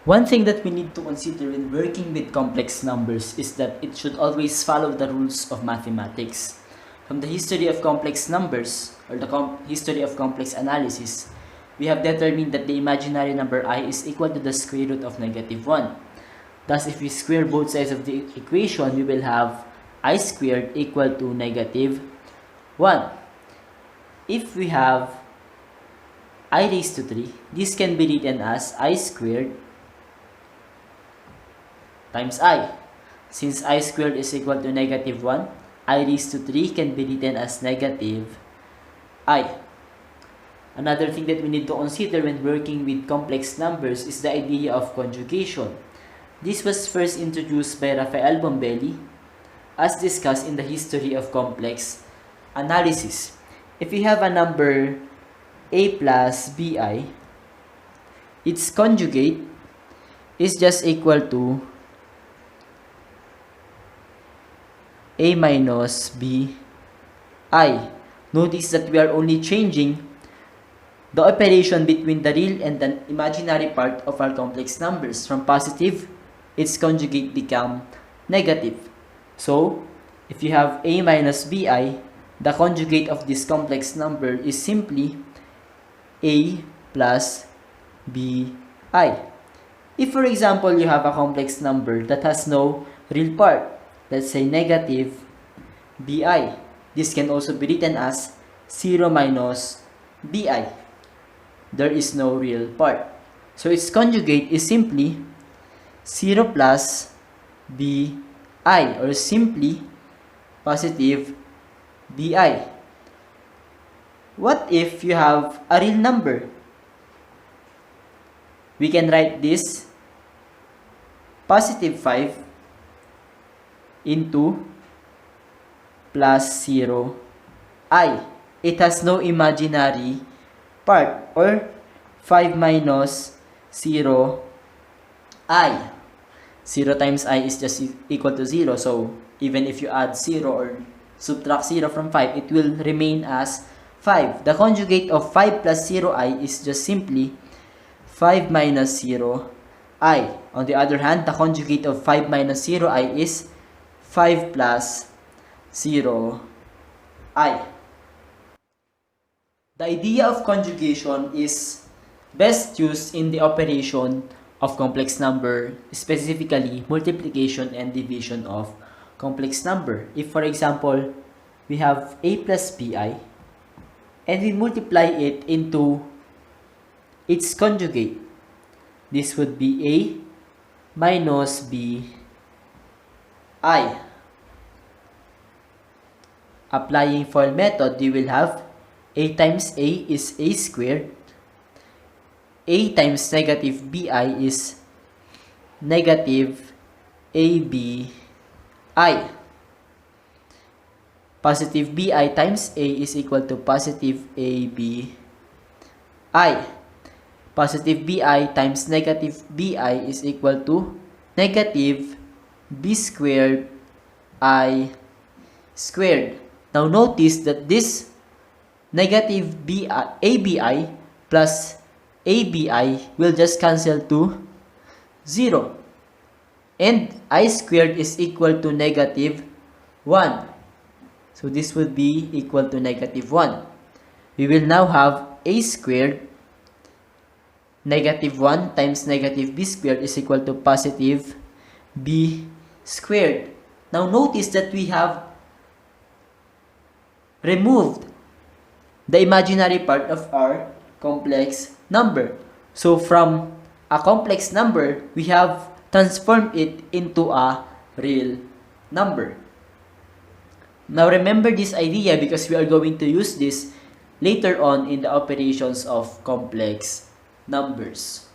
One thing that we need to consider when working with complex numbers is that it should always follow the rules of mathematics. From the history of complex numbers, or the history of complex analysis, we have determined that the imaginary number I is equal to the square root of -1. Thus, if we square both sides of the equation, we will have I squared equal to -1. If we have I raised to 3, this can be written as I squared times I. Since I squared is equal to -1, I raised to 3 can be written as negative I. Another thing that we need to consider when working with complex numbers is the idea of conjugation. This was first introduced by Raphael Bombelli, as discussed in the history of complex analysis. If we have a number a plus bi, its conjugate is just equal to a minus b I. Notice that we are only changing the operation between the real and the imaginary part of our complex numbers. From positive, its conjugate become negative. So, if you have a minus bi, the conjugate of this complex number is simply a plus bi. If, for example, you have a complex number that has no real part, let's say negative bi, this can also be written as 0 minus bi. There is no real part. So its conjugate is simply 0 plus bi, or simply positive bi. What if you have a real number? We can write this positive 5 into plus 0 I. It has no imaginary part, or 5 minus 0 I. 0 times I is just equal to 0. So, even if you add 0 or subtract 0 from 5, it will remain as 5. The conjugate of 5 plus 0 I is just simply 5 minus 0 I. On the other hand, the conjugate of 5 minus 0 I is 5 plus 0 I. The idea of conjugation is best used in the operation of complex number, specifically multiplication and division of complex number. If, for example, we have a plus bi, and we multiply it into its conjugate, this would be a minus b I. Applying FOIL method, you will have a times a is a squared, a times negative bi is negative abi. Positive bi times a is equal to positive abi. Positive bi times negative bi is equal to negative b squared I squared. Now notice that this negative abi plus abi will just cancel to 0. And I squared is equal to negative 1. So this would be equal to negative 1. We will now have a squared negative 1 times negative b squared is equal to positive b squared. Now notice that we have removed the imaginary part of our complex number. So from a complex number, we have transformed it into a real number. Now remember this idea because we are going to use this later on in the operations of complex numbers.